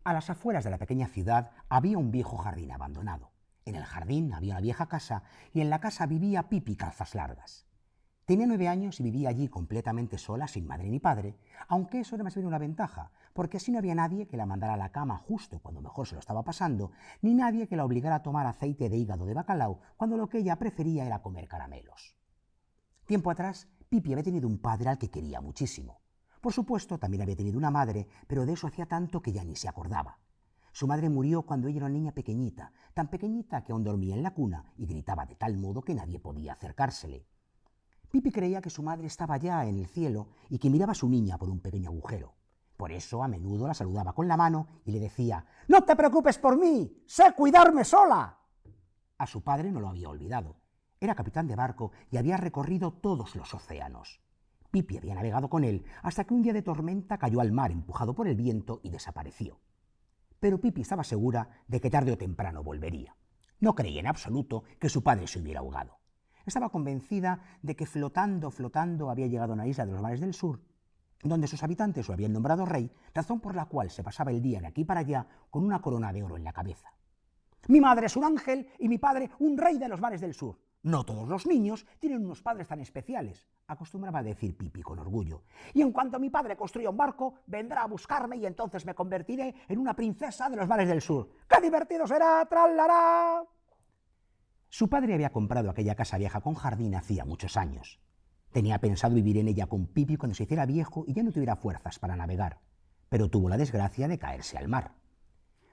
A las afueras de la pequeña ciudad había un viejo jardín abandonado. En el jardín había una vieja casa y en la casa vivía Pipi Calzas Largas. Tenía 9 años y vivía allí completamente sola, sin madre ni padre, aunque eso era más bien una ventaja, porque así no había nadie que la mandara a la cama justo cuando mejor se lo estaba pasando, ni nadie que la obligara a tomar aceite de hígado de bacalao cuando lo que ella prefería era comer caramelos. Tiempo atrás, Pipi había tenido un padre al que quería muchísimo. Por supuesto, también había tenido una madre, pero de eso hacía tanto que ya ni se acordaba. Su madre murió cuando ella era una niña pequeñita, tan pequeñita que aún dormía en la cuna y gritaba de tal modo que nadie podía acercársele. Pipi creía que su madre estaba ya en el cielo y que miraba a su niña por un pequeño agujero. Por eso a menudo la saludaba con la mano y le decía: «¡No te preocupes por mí! ¡Sé cuidarme sola!». A su padre no lo había olvidado. Era capitán de barco y había recorrido todos los océanos. Pipi había navegado con él hasta que un día de tormenta cayó al mar empujado por el viento y desapareció. Pero Pipi estaba segura de que tarde o temprano volvería. No creía en absoluto que su padre se hubiera ahogado. Estaba convencida de que flotando había llegado a una isla de los mares del sur, donde sus habitantes lo habían nombrado rey, razón por la cual se pasaba el día de aquí para allá con una corona de oro en la cabeza. «Mi madre es un ángel y mi padre un rey de los mares del sur. No todos los niños tienen unos padres tan especiales», acostumbraba a decir Pipi con orgullo. «Y en cuanto mi padre construya un barco, vendrá a buscarme y entonces me convertiré en una princesa de los mares del sur. ¡Qué divertido será! ¡Tralará!». Su padre había comprado aquella casa vieja con jardín hacía muchos años. Tenía pensado vivir en ella con Pipi cuando se hiciera viejo y ya no tuviera fuerzas para navegar, pero tuvo la desgracia de caerse al mar.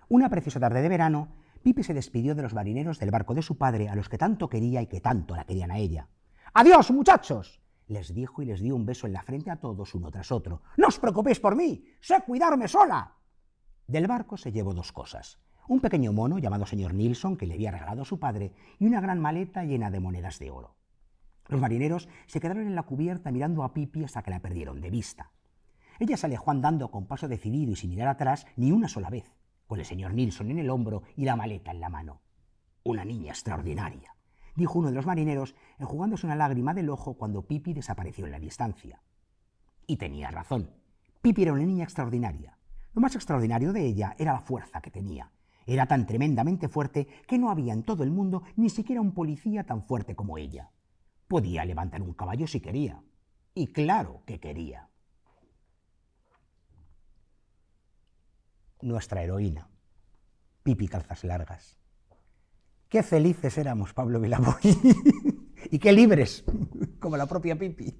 Una preciosa tarde de verano, Pipi se despidió de los marineros del barco de su padre, a los que tanto quería y que tanto la querían a ella. «¡Adiós, muchachos!», les dijo y les dio un beso en la frente a todos uno tras otro. «¡No os preocupéis por mí! ¡Sé cuidarme sola!». Del barco se llevó 2 cosas: un pequeño mono llamado señor Nilsson, que le había regalado su padre, y una gran maleta llena de monedas de oro. Los marineros se quedaron en la cubierta mirando a Pipi hasta que la perdieron de vista. Ella se alejó andando con paso decidido y sin mirar atrás ni una sola vez, con el señor Nilsson en el hombro y la maleta en la mano. «Una niña extraordinaria», dijo uno de los marineros, enjugándose una lágrima del ojo cuando Pipi desapareció en la distancia. Y tenía razón. Pipi era una niña extraordinaria. Lo más extraordinario de ella era la fuerza que tenía. Era tan tremendamente fuerte que no había en todo el mundo ni siquiera un policía tan fuerte como ella. Podía levantar un caballo si quería. Y claro que quería. Nuestra heroína, Pipi Calzas Largas. Qué felices éramos, Pablo Vilaboy. Y qué libres, como la propia Pipi.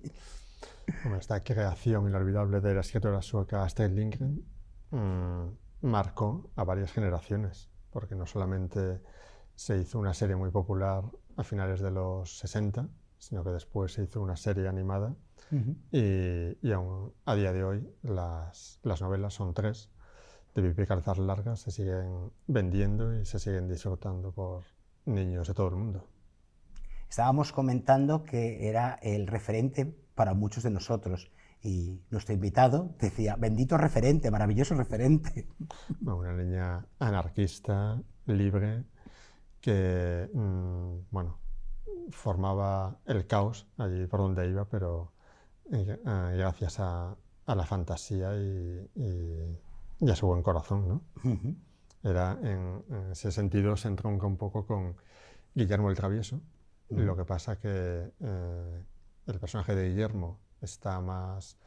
Bueno, esta creación inolvidable de la escritora sueca Astrid Lindgren marcó a varias generaciones, porque no solamente se hizo una serie muy popular a finales de los 60, sino que después se hizo una serie animada y aún a día de hoy las novelas son 3 de Pipi Calzas Largas, se siguen vendiendo y se siguen disfrutando por niños de todo el mundo. Estábamos comentando que era el referente para muchos de nosotros y nuestro invitado decía: «Bendito referente, maravilloso referente». Bueno, una niña anarquista, libre, que bueno, formaba el caos allí por donde iba, pero gracias a la fantasía y a su buen corazón, ¿no? Era, en ese sentido se entronca un poco con Guillermo el Travieso. Lo que pasa que el personaje de Guillermo está más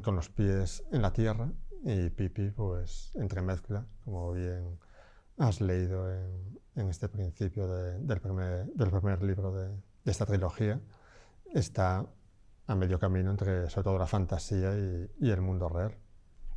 con los pies en la tierra y Pipi pues entremezcla, como bien has leído en este principio del primer libro de esta trilogía. Está a medio camino entre sobre todo la fantasía y el mundo real.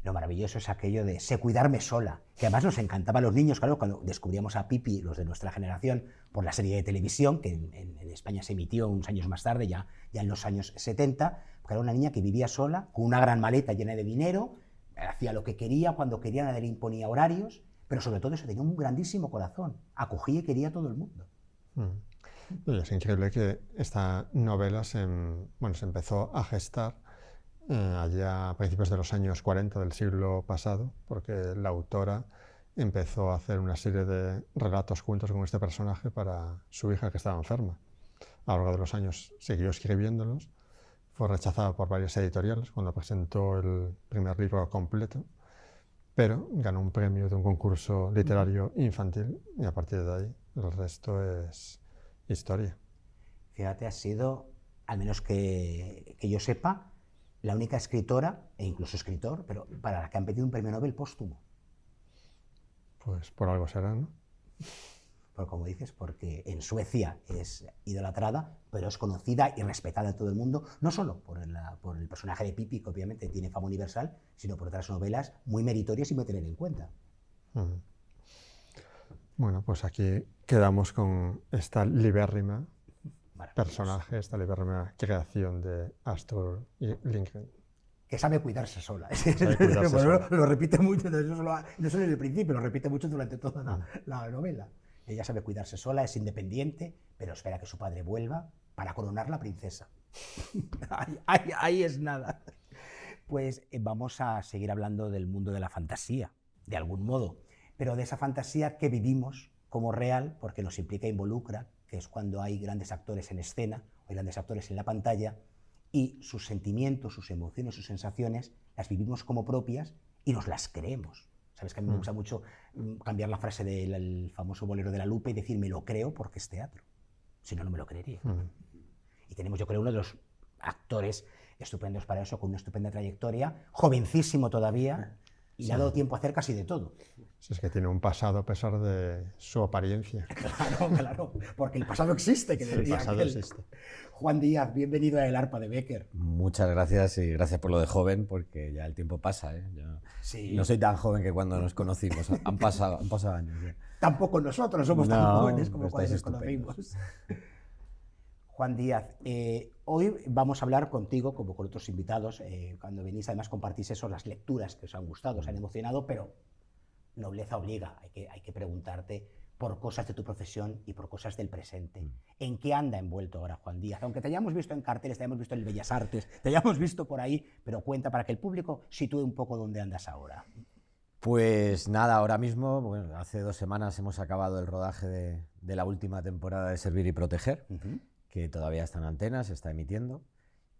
Lo maravilloso es aquello de «sé cuidarme sola», que además nos encantaba a los niños, claro, cuando descubríamos a Pipi, los de nuestra generación, por la serie de televisión, que en España se emitió unos años más tarde, ya en los años 70, porque era una niña que vivía sola, con una gran maleta llena de dinero, hacía lo que quería, cuando quería, nadie le imponía horarios, pero sobre todo eso, tenía un grandísimo corazón, acogía y quería a todo el mundo. Es increíble que esta novela se empezó a gestar allá a principios de los años 40 del siglo pasado, porque la autora empezó a hacer una serie de relatos juntos con este personaje para su hija que estaba enferma. A lo largo de los años siguió escribiéndolos, fue rechazada por varias editoriales cuando presentó el primer libro completo, pero ganó un premio de un concurso literario infantil y a partir de ahí el resto es historia. Fíjate, has sido, al menos que yo sepa, la única escritora, e incluso escritor, pero para la que han pedido un premio Nobel póstumo. Pues por algo será, ¿no? Pero como dices, porque en Suecia es idolatrada, pero es conocida y respetada en todo el mundo, no solo por el personaje de Pippi, que obviamente tiene fama universal, sino por otras novelas muy meritorias y muy tener en cuenta. Bueno, pues aquí quedamos con esta libérrima personaje, esta libérrima creación de Astrid Lindgren. Que sabe cuidarse sola. Sabe cuidarse sola. Lo repite mucho, no solo en el principio, lo repite mucho durante toda la novela. Ella sabe cuidarse sola, es independiente, pero espera que su padre vuelva para coronar la princesa. Ahí es nada. Pues vamos a seguir hablando del mundo de la fantasía, de algún modo, pero de esa fantasía que vivimos como real, porque nos implica e involucra, que es cuando hay grandes actores en escena, o hay grandes actores en la pantalla, y sus sentimientos, sus emociones, sus sensaciones, las vivimos como propias y nos las creemos. Sabes que a mí me gusta mucho cambiar la frase del famoso Bolero de la Lupe y decir, me lo creo porque es teatro. Si no, no me lo creería. Y tenemos, yo creo, uno de los actores estupendos para eso, con una estupenda trayectoria, jovencísimo todavía, y le ha dado tiempo a hacer casi de todo. Si es que tiene un pasado a pesar de su apariencia. Claro, porque el pasado existe. Que el pasado existe. Juan Díaz, bienvenido a El Arpa de Bécquer. Muchas gracias y gracias por lo de joven, porque ya el tiempo pasa, ¿eh? Sí. No soy tan joven que cuando nos conocimos, han pasado años. ¿Eh? Tampoco nosotros somos tan jóvenes como cuando nos estupendos. conocimos. Juan Díaz, hoy vamos a hablar contigo, como con otros invitados, cuando venís además compartís eso, las lecturas que os han gustado, os han emocionado, pero nobleza obliga, hay que preguntarte por cosas de tu profesión y por cosas del presente. ¿En qué anda envuelto ahora Juan Díaz? Aunque te hayamos visto en carteles, te hayamos visto en el Bellas Artes, te hayamos visto por ahí, pero cuenta para que el público sitúe un poco dónde andas ahora. Pues nada, ahora mismo, bueno, hace 2 semanas hemos acabado el rodaje de la última temporada de Servir y Proteger, que todavía está en antena, se está emitiendo,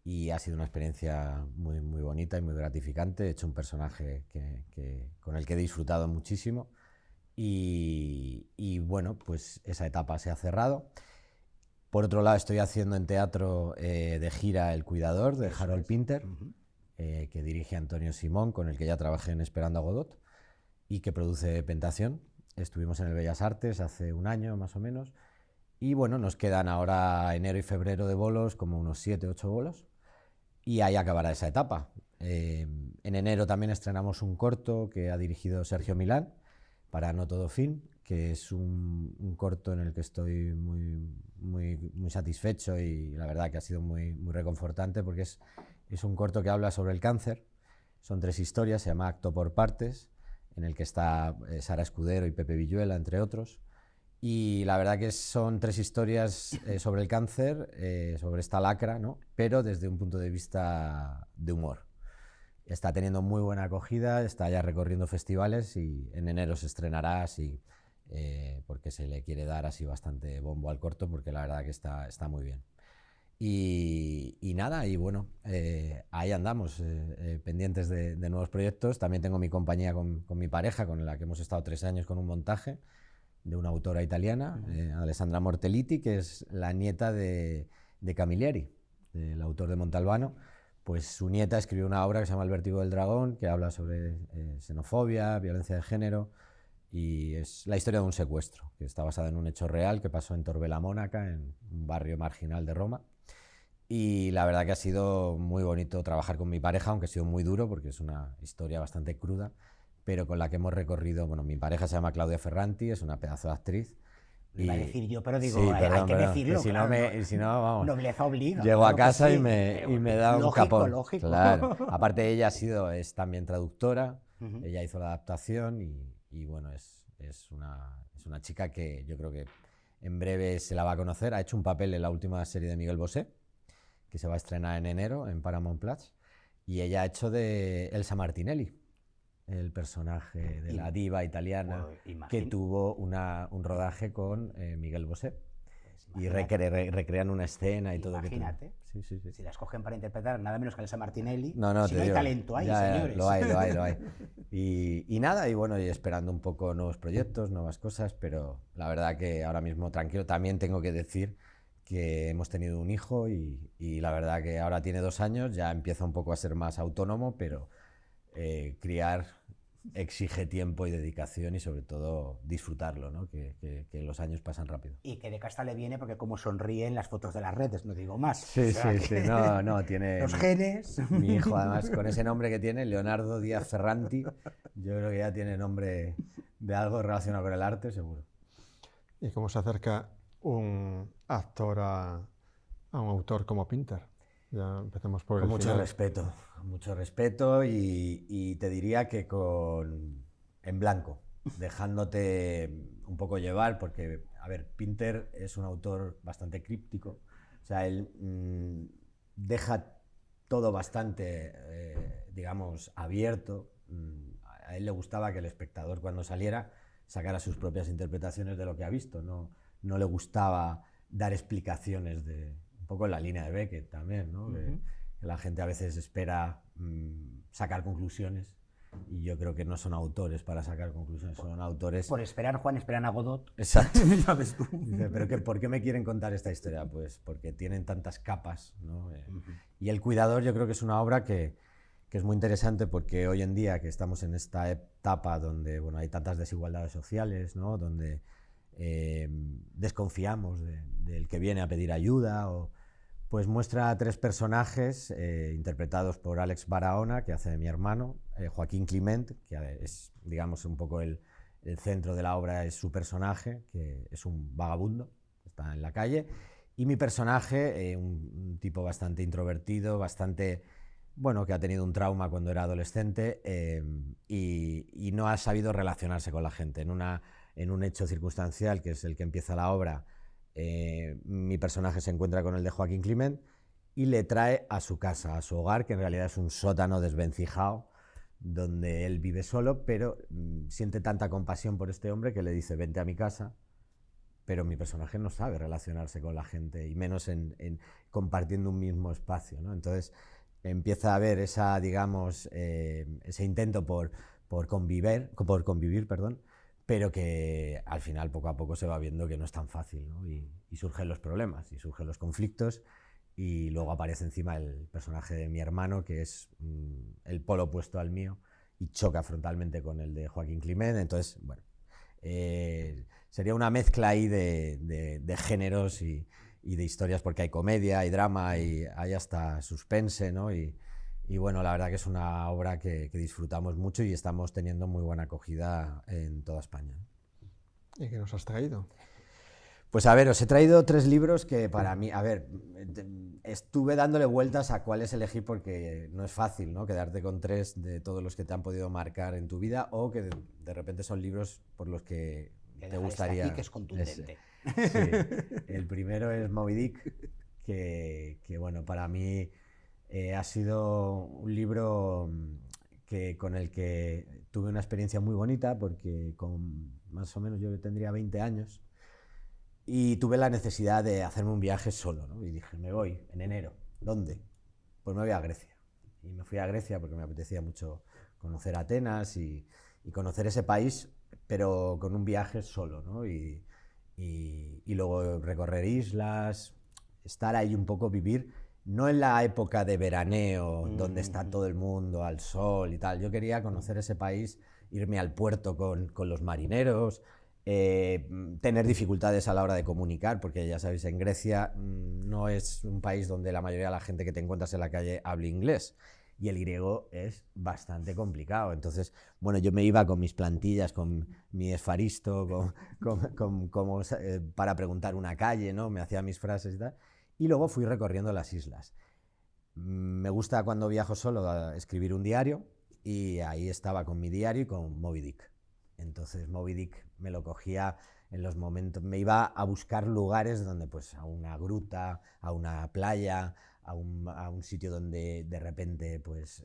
y ha sido una experiencia muy, muy bonita y muy gratificante. He hecho un personaje con el que he disfrutado muchísimo y bueno, pues esa etapa se ha cerrado. Por otro lado, estoy haciendo en teatro de gira El Cuidador, de Harold Pinter, que dirige Antonio Simón, con el que ya trabajé en Esperando a Godot, y que produce Pentación. Estuvimos en el Bellas Artes hace 1 año más o menos. Y bueno, nos quedan ahora enero y febrero de bolos, como unos 7 u 8 bolos, y ahí acabará esa etapa. En enero también estrenamos un corto que ha dirigido Sergio Milán, para No Todo Fin, que es un corto en el que estoy muy satisfecho y la verdad que ha sido muy reconfortante, porque es un corto que habla sobre el cáncer. Son 3 historias, se llama Acto por Partes, en el que está Sara Escudero y Pepe Villuela, entre otros. Y la verdad que son 3 historias sobre el cáncer, sobre esta lacra, ¿no? Pero desde un punto de vista de humor. Está teniendo muy buena acogida, está ya recorriendo festivales y en enero se estrenará así, porque se le quiere dar así bastante bombo al corto, porque la verdad que está muy bien. Y nada, y bueno, ahí andamos, pendientes de nuevos proyectos. También tengo mi compañía con mi pareja, con la que hemos estado 3 años con un montaje de una autora italiana, Alessandra Mortelliti, que es la nieta de Camilleri, del autor de Montalbano. Pues su nieta escribió una obra que se llama El Vértigo del Dragón, que habla sobre xenofobia, violencia de género, y es la historia de un secuestro, que está basada en un hecho real que pasó en Torbella Monaca, en un barrio marginal de Roma. Y la verdad que ha sido muy bonito trabajar con mi pareja, aunque ha sido muy duro, porque es una historia bastante cruda, pero con la que hemos recorrido. Bueno, mi pareja se llama Claudia Ferranti, es una pedazo de actriz. Lo iba a decir yo, pero digo, sí, hay que decirlo. Si no, vamos. Nobleza obliga. Llego a casa sí. y me da un Lógico, capón. lógico. Claro. Aparte, ella es también traductora, ella hizo la adaptación y bueno, es una chica que yo creo que en breve se la va a conocer. Ha hecho un papel en la última serie de Miguel Bosé, que se va a estrenar en enero en Paramount Plus, y ella ha hecho de Elsa Martinelli, el personaje de la diva italiana, que tuvo un rodaje con Miguel Bosé. Y Imagínate. recrean una escena y todo. Imagínate. Sí, sí, sí. Si la escogen para interpretar nada menos que a Elsa Martinelli, No, si te no hay digo, talento ahí, ya, señores. lo hay, lo hay, lo hay. Y nada, y bueno, y esperando un poco nuevos proyectos, nuevas cosas, pero la verdad que ahora mismo tranquilo. También tengo que decir que hemos tenido un hijo y la verdad que ahora tiene 2 años, ya empieza un poco a ser más autónomo, pero criar exige tiempo y dedicación y sobre todo disfrutarlo, ¿no? Que los años pasan rápido. Y que de casta le viene porque como sonríe en las fotos de las redes, no digo más. Sí, O sea sí, sí, que no, no, tiene los genes. mi hijo además con ese nombre que tiene, Leonardo Díaz Ferranti, yo creo que ya tiene nombre de algo relacionado con el arte, seguro. ¿Y cómo se acerca un actor a un autor como Pinter? Ya empecemos por Con el final. mucho respeto y te diría que en blanco, dejándote un poco llevar, porque, a ver, Pinter es un autor bastante críptico, o sea, él deja todo bastante, digamos, abierto. A él le gustaba que el espectador cuando saliera sacara sus propias interpretaciones de lo que ha visto, no le gustaba dar explicaciones un poco en la línea de Beckett también, ¿no? Que la gente a veces espera sacar conclusiones y yo creo que no son autores para sacar conclusiones, son autores... Por esperar, Juan, esperan a Godot. Exacto. Ya ves tú. Dice, ¿pero por qué me quieren contar esta historia? Pues porque tienen tantas capas, ¿no? Y El Cuidador yo creo que es una obra que es muy interesante porque hoy en día que estamos en esta etapa donde bueno, hay tantas desigualdades sociales, ¿no? Donde desconfiamos del que viene a pedir ayuda, pues muestra a 3 personajes interpretados por Alex Barahona, que hace de mi hermano, Joaquín Climent, que es, digamos, un poco el centro de la obra, es su personaje, que es un vagabundo, está en la calle, y mi personaje, un tipo bastante introvertido, bastante, bueno, que ha tenido un trauma cuando era adolescente y no ha sabido relacionarse con la gente. En un hecho circunstancial, que es el que empieza la obra, mi personaje se encuentra con el de Joaquín Climent y le trae a su casa, a su hogar, que en realidad es un sótano desvencijado, donde él vive solo, pero siente tanta compasión por este hombre que le dice, vente a mi casa, pero mi personaje no sabe relacionarse con la gente, y menos compartiendo un mismo espacio, ¿no? Entonces empieza a haber esa, digamos, ese intento por convivir, perdón, pero que al final poco a poco se va viendo que no es tan fácil, ¿no? Y surgen los problemas, y surgen los conflictos, y luego aparece encima el personaje de mi hermano, que es el polo opuesto al mío, y choca frontalmente con el de Joaquín Climent. Entonces, bueno, sería una mezcla ahí de géneros y de historias, porque hay comedia, hay drama, y hay hasta suspense, ¿no? Y bueno, la verdad que es una obra que disfrutamos mucho y estamos teniendo muy buena acogida en toda España. ¿Y qué nos has traído? Pues a ver, os he traído 3 libros que para mí, a ver, estuve dándole vueltas a cuáles elegir porque no es fácil, ¿no? Quedarte con 3 de todos los que te han podido marcar en tu vida o que de repente son libros por los que te gustaría... Aquí, que es contundente. Sí. El primero es Moby Dick, que bueno, para mí ha sido un libro con el que tuve una experiencia muy bonita porque con más o menos yo tendría 20 años y tuve la necesidad de hacerme un viaje solo, ¿no? Y dije, me voy en enero. ¿Dónde? Pues me voy a Grecia. Y me fui a Grecia porque me apetecía mucho conocer Atenas y conocer ese país, pero con un viaje solo, ¿no? Y luego recorrer islas, estar ahí un poco, vivir, no en la época de veraneo, donde está todo el mundo al sol y tal. Yo quería conocer ese país, irme al puerto con los marineros, tener dificultades a la hora de comunicar, porque ya sabéis, en Grecia no es un país donde la mayoría de la gente que te encuentras en la calle hable inglés. Y el griego es bastante complicado. Entonces, bueno, yo me iba con mis plantillas, con mi esfaristo, para preguntar una calle, ¿no? Me hacía mis frases y tal. Y luego fui recorriendo las islas. Me gusta cuando viajo solo a escribir un diario y ahí estaba con mi diario y con Moby Dick. entonces Moby Dick me lo cogía en los momentos, me iba a buscar lugares donde, pues, a una gruta, a una playa, a un sitio donde de repente, pues,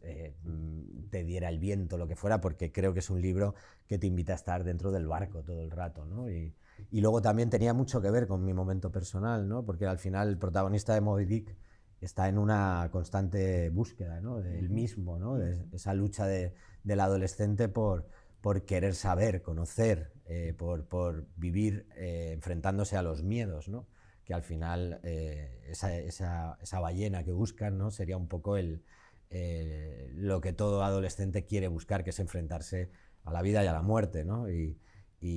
te diera el viento, lo que fuera, porque creo que es un libro que te invita a estar dentro del barco todo el rato, ¿no? Y luego también tenía mucho que ver con mi momento personal, ¿no? Porque al final el protagonista de Moby Dick está en una constante búsqueda, ¿no? De él mismo, ¿no? De esa lucha del adolescente por querer saber, conocer, por vivir enfrentándose a los miedos, ¿no? Que al final esa ballena que buscan, ¿no? Sería un poco lo que todo adolescente quiere buscar, que es enfrentarse a la vida y a la muerte, ¿no? Y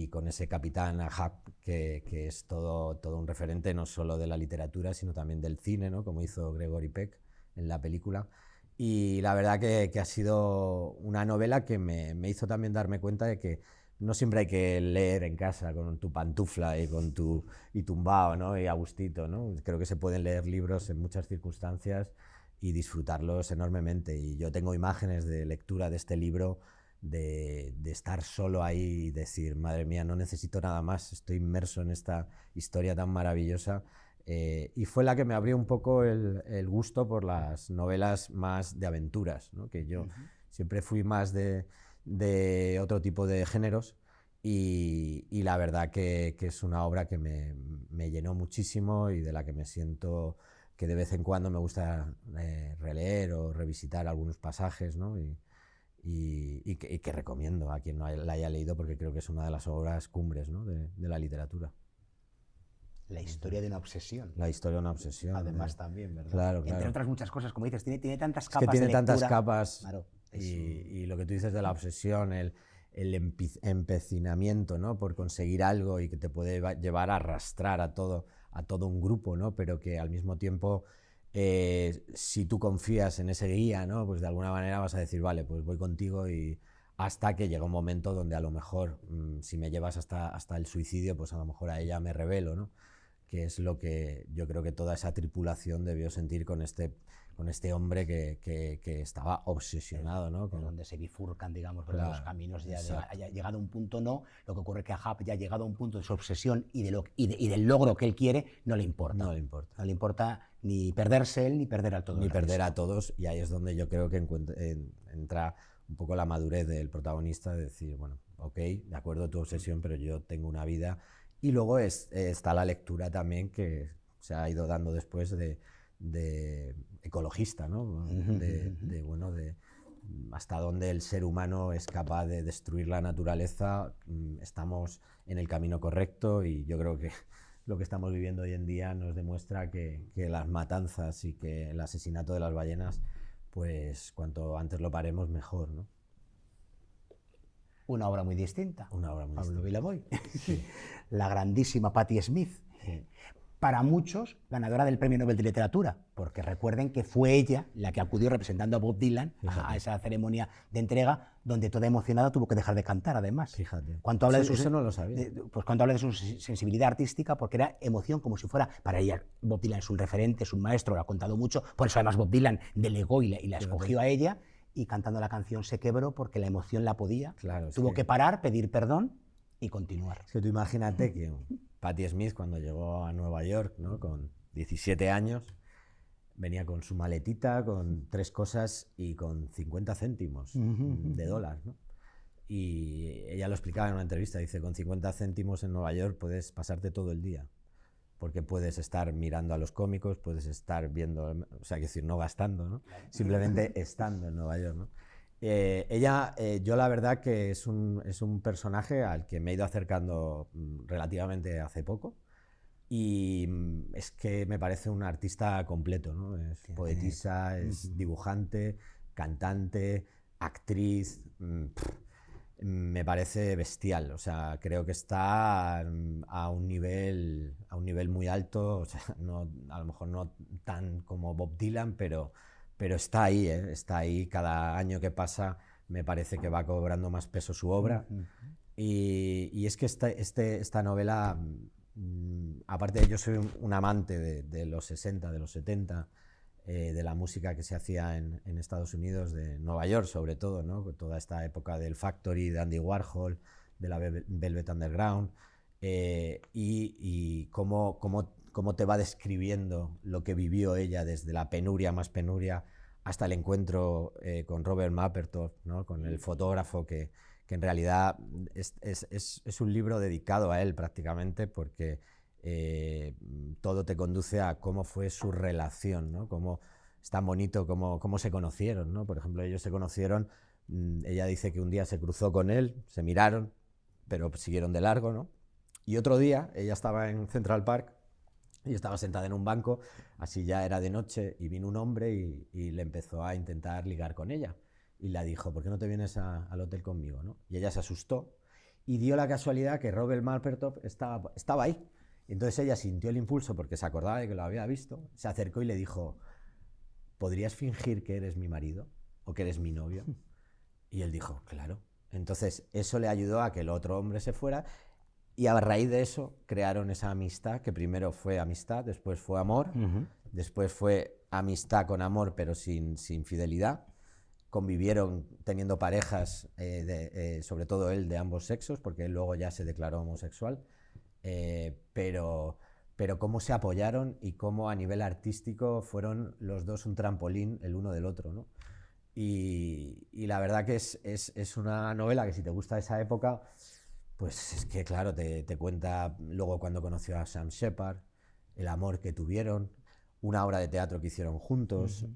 con ese capitán Ahab, que es todo un referente no solo de la literatura, sino también del cine, ¿no? Como hizo Gregory Peck en la película. Y la verdad que ha sido una novela que me hizo también darme cuenta de que no siempre hay que leer en casa con tu pantufla y tumbado, ¿no? Y a gustito, ¿no? Creo que se pueden leer libros en muchas circunstancias y disfrutarlos enormemente. Y yo tengo imágenes de lectura de este libro, de estar solo ahí y decir, madre mía, no necesito nada más, estoy inmerso en esta historia tan maravillosa. Y fue la que me abrió un poco el gusto por las novelas más de aventuras, ¿no? Que yo siempre fui más de otro tipo de géneros, y la verdad que es una obra que me llenó muchísimo y de la que me siento que de vez en cuando me gusta releer o revisitar algunos pasajes, ¿no? Y que recomiendo a quien no la haya leído, porque creo que es una de las obras cumbres, ¿no? de la literatura. La historia de una obsesión. La historia de una obsesión. Además también, ¿verdad? Claro, claro. Entre otras muchas cosas, como dices, tiene tantas Es capas que tiene de tantas lectura. capas. Claro, Y lo que tú dices de la obsesión, el empecinamiento, ¿no? Por conseguir algo, y que te puede llevar a arrastrar a todo un grupo, ¿no? Pero que al mismo tiempo, si tú confías en ese guía, ¿no? Pues de alguna manera vas a decir, vale, pues voy contigo, y hasta que llega un momento donde a lo mejor, si me llevas hasta el suicidio, pues a lo mejor a ella me revelo, ¿no? Que es lo que yo creo que toda esa tripulación debió sentir con este hombre que estaba obsesionado, ¿no? Con donde se bifurcan, digamos, Claro, los caminos. Ya exacto. ha llegado a un punto, no. Lo que ocurre es que Ahab ya ha llegado a un punto de su obsesión y del logro que él quiere, no le importa. No le importa. No le importa ni perderse él, ni perder a todos. Ni perder a todos, y ahí es donde yo creo que entra un poco la madurez del protagonista, de decir, bueno, ok, de acuerdo tu obsesión, pero yo tengo una vida. Y luego está la lectura también que se ha ido dando después de ecologista, ¿no? Bueno, de hasta dónde el ser humano es capaz de destruir la naturaleza. Estamos en el camino correcto, y yo creo que lo que estamos viviendo hoy en día nos demuestra que las matanzas y que el asesinato de las ballenas, pues cuanto antes lo paremos, mejor, ¿no? Una obra muy distinta. Una obra muy Pablo distinta. Villavoy. Sí. La grandísima Patti Smith. Sí. Para muchos, ganadora del Premio Nobel de Literatura, porque recuerden que fue ella la que acudió representando a Bob Dylan a esa ceremonia de entrega, donde toda emocionada tuvo que dejar de cantar, además. Fíjate. Cuando habla Eso no lo sabía. Pues cuando habla de su sensibilidad artística, porque era emoción como si fuera, para ella, Bob Dylan es un referente, es un maestro, lo ha contado mucho, por eso además Bob Dylan delegó y la escogió a ella, y cantando la canción se quebró porque la emoción la podía. Claro, tuvo que parar, pedir perdón y continuar. Es que tú imagínate que Patti Smith, cuando llegó a Nueva York, ¿no? Con 17 años, venía con su maletita, con 3 cosas y con 50 céntimos de dólar, ¿no? Y ella lo explicaba en una entrevista, dice, con 50 céntimos en Nueva York puedes pasarte todo el día, porque puedes estar mirando a los cómicos, puedes estar viendo, o sea, decir, no gastando, ¿no? Simplemente estando en Nueva York, ¿no? Ella, yo la verdad que es un personaje al que me he ido acercando relativamente hace poco, y es que me parece un artista completo, ¿no? Es poetisa, es dibujante, cantante, actriz. Me parece bestial, o sea, creo que está a un nivel muy alto, o sea, no, a lo mejor no tan como Bob Dylan, pero está ahí, está ahí. Cada año que pasa me parece que va cobrando más peso su obra. Y es que esta novela, aparte de yo soy un amante de los 60, de los 70, de la música que se hacía en Estados Unidos, de Nueva York sobre todo, ¿no? Toda esta época del Factory, de Andy Warhol, de la Velvet Underground, y cómo te va describiendo lo que vivió ella desde la penuria más penuria hasta el encuentro con Robert Mapplethorpe, ¿no? Con el fotógrafo que en realidad es un libro dedicado a él prácticamente, porque todo te conduce a cómo fue su relación, ¿no? Cómo es tan bonito cómo se conocieron, ¿no? Por ejemplo, ellos se conocieron, ella dice que un día se cruzó con él, se miraron, pero siguieron de largo, ¿no? Y otro día ella estaba en Central Park y estaba sentada en un banco, así ya era de noche, y vino un hombre y le empezó a intentar ligar con ella. Y le dijo, ¿por qué no te vienes al hotel conmigo, ¿no? Y ella se asustó y dio la casualidad que Robert Mapplethorpe estaba ahí. Entonces ella sintió el impulso, porque se acordaba de que lo había visto, se acercó y le dijo, ¿podrías fingir que eres mi marido o que eres mi novio? Y él dijo, claro. Entonces eso le ayudó a que el otro hombre se fuera, y a raíz de eso crearon esa amistad, que primero fue amistad, después fue amor, después fue amistad con amor pero sin fidelidad. Convivieron teniendo parejas, sobre todo él, de ambos sexos, porque él luego ya se declaró homosexual, pero cómo se apoyaron y cómo a nivel artístico fueron los dos un trampolín el uno del otro, ¿no? Y la verdad que es una novela que, si te gusta esa época, pues es que claro, te cuenta luego cuando conoció a Sam Shepard, el amor que tuvieron, una obra de teatro que hicieron juntos,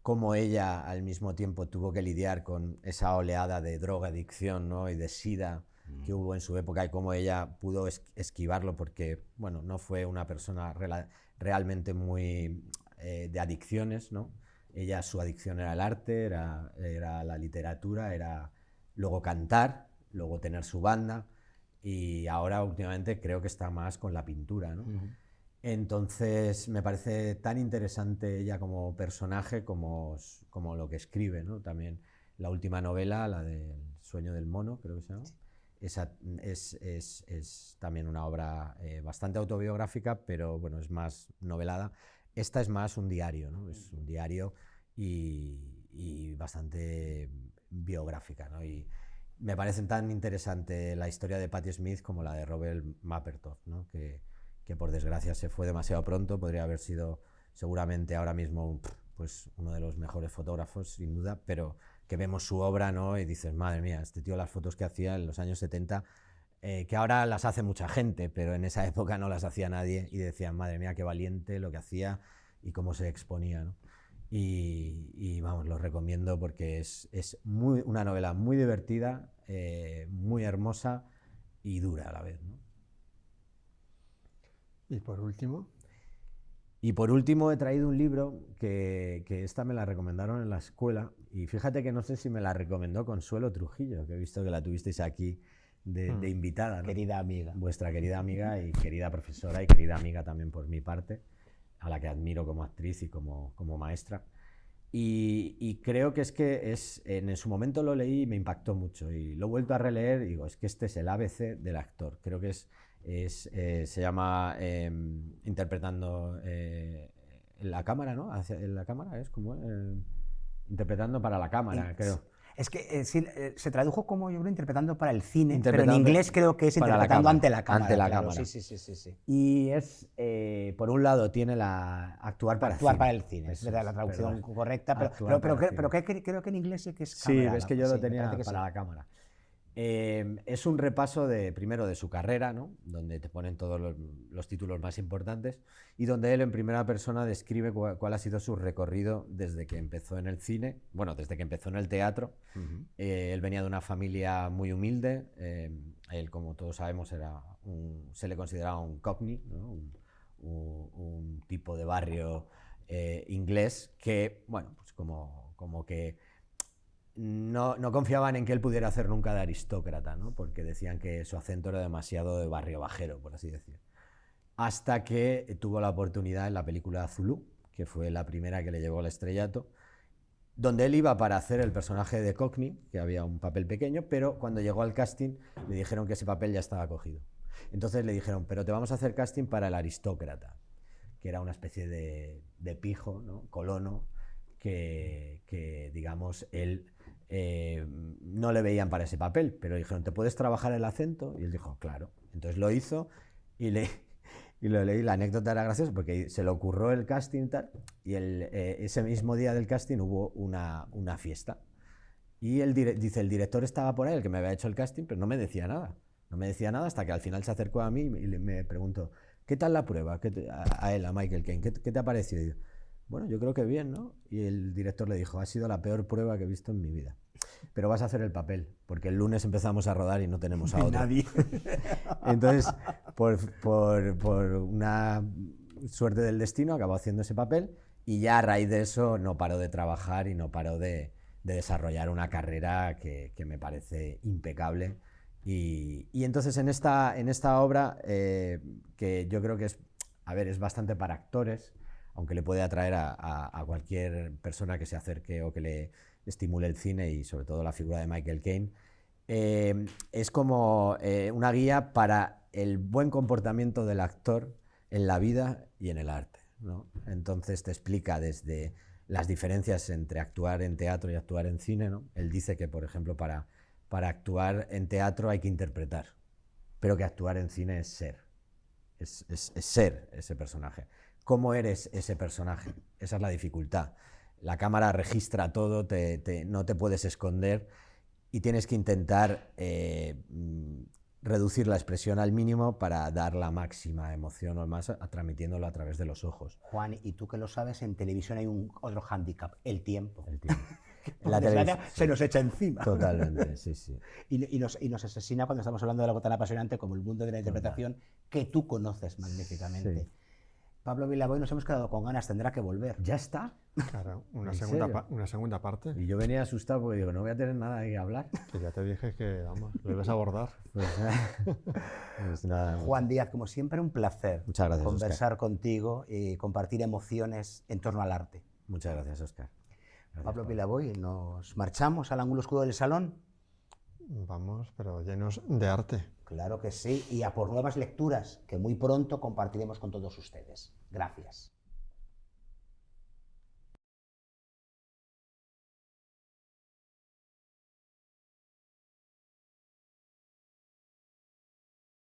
cómo ella al mismo tiempo tuvo que lidiar con esa oleada de drogadicción, ¿no? Y de sida que hubo en su época, y cómo ella pudo esquivarlo, porque bueno, no fue una persona realmente muy de adicciones, ¿no? Ella, su adicción era el arte, era la literatura, era luego cantar, luego tener su banda, y ahora últimamente creo que está más con la pintura, ¿no? Entonces me parece tan interesante ella como personaje como lo que escribe, ¿no? También la última novela, la del Sueño del mono, creo que se llama, esa es también una obra bastante autobiográfica, pero bueno, es más novelada. Esta es más un diario, ¿no? Es un diario y bastante biográfica, ¿no? Y me parece tan interesante la historia de Patti Smith como la de Robert Mapplethorpe, ¿no? Que por desgracia se fue demasiado pronto. Podría haber sido seguramente ahora mismo pues uno de los mejores fotógrafos, sin duda, pero que vemos su obra, ¿no? Y dices, madre mía, este tío, las fotos que hacía en los años 70, que ahora las hace mucha gente, pero en esa época no las hacía nadie, y decían, madre mía, qué valiente lo que hacía y cómo se exponía, ¿no? Y vamos, lo recomiendo porque es una novela muy divertida, muy hermosa y dura a la vez, ¿no? Y por último... Y por último he traído un libro que esta me la recomendaron en la escuela, y fíjate que no sé si me la recomendó Consuelo Trujillo, que he visto que la tuvisteis aquí de invitada, ¿no? Querida amiga. Vuestra querida amiga y querida profesora y querida amiga también por mi parte, a la que admiro como actriz y como maestra. Y creo que en su momento lo leí y me impactó mucho, y lo he vuelto a releer y digo, es que este es el ABC del actor. Creo que se llama Interpretando en la cámara, ¿no? En la cámara es como interpretando para la cámara, creo. Es que se tradujo como, yo creo, interpretando para el cine, pero en inglés creo que es interpretando ante la cámara. Ante la claro, cámara. Sí. Y por un lado tiene actuar para el cine. Es verdad, la traducción correcta, pero creo que en inglés sí que es cámara. Sí, ves que yo lo sí, tenía para la cámara. Es un repaso primero de su carrera, ¿no? Donde te ponen todos los títulos más importantes, y donde él en primera persona describe cuál ha sido su recorrido desde que empezó en el cine, bueno, desde que empezó en el teatro. Él venía de una familia muy humilde. Él, como todos sabemos, se le consideraba un cockney, ¿no? un tipo de barrio inglés que, bueno, pues como que no confiaban en que él pudiera hacer nunca de aristócrata, ¿no? Porque decían que su acento era demasiado de barrio bajero, por así decir. Hasta que tuvo la oportunidad en la película Zulu, que fue la primera que le llevó al estrellato, donde él iba para hacer el personaje de Cockney, que había un papel pequeño, pero cuando llegó al casting le dijeron que ese papel ya estaba cogido. Entonces le dijeron, pero te vamos a hacer casting para el aristócrata, que era una especie de pijo, ¿no? Colono, que digamos, él no le veían para ese papel, pero dijeron, ¿te puedes trabajar el acento? Y él dijo, claro. Entonces lo hizo y lo leí. La anécdota era graciosa porque se le ocurrió el casting y tal, y ese mismo día del casting hubo una fiesta. Y dice, el director estaba por ahí, el que me había hecho el casting, pero no me decía nada. No me decía nada hasta que al final se acercó a mí y me preguntó, ¿qué tal la prueba? A Michael Caine, ¿qué te ha parecido? Y yo, bueno, yo creo que bien, ¿no? Y el director le dijo, ha sido la peor prueba que he visto en mi vida. Pero vas a hacer el papel, porque el lunes empezamos a rodar y no tenemos a otro. Nadie. Entonces, por una suerte del destino, acabó haciendo ese papel y ya a raíz de eso no paró de trabajar y no paró de desarrollar una carrera que me parece impecable. Y entonces en esta obra, que yo creo que es bastante para actores, aunque le puede atraer a cualquier persona que se acerque o que le estimule el cine y sobre todo la figura de Michael Caine, es como una guía para el buen comportamiento del actor en la vida y en el arte, ¿no? Entonces te explica desde las diferencias entre actuar en teatro y actuar en cine, ¿no? Él dice que, por ejemplo, para actuar en teatro hay que interpretar, pero que actuar en cine es ser. Es ser ese personaje. ¿Cómo eres ese personaje? Esa es la dificultad. La cámara registra todo, no te puedes esconder y tienes que intentar reducir la expresión al mínimo para dar la máxima emoción o más transmitiéndolo a través de los ojos. Juan, y tú que lo sabes, en televisión hay otro hándicap, el tiempo. El tiempo. En la televisión se nos echa encima. Totalmente, sí, sí. Y nos asesina cuando estamos hablando de algo tan apasionante como el mundo de la interpretación que tú conoces magníficamente. Sí. Pablo Vilaboy, nos hemos quedado con ganas, tendrá que volver. ¿Ya está? Claro, ¿En serio? una segunda parte. Y yo venía asustado porque digo, no voy a tener nada que hablar. Que ya te dije que, vamos, lo ibas a abordar. Pues nada. Juan Díaz, como siempre, un placer. Muchas gracias, conversar Óscar. contigo y compartir emociones en torno al arte. Muchas gracias, Óscar. Pablo Vilaboy, nos marchamos al ángulo oscuro del salón. Vamos, pero llenos de arte. Claro que sí, y a por nuevas lecturas que muy pronto compartiremos con todos ustedes. Gracias.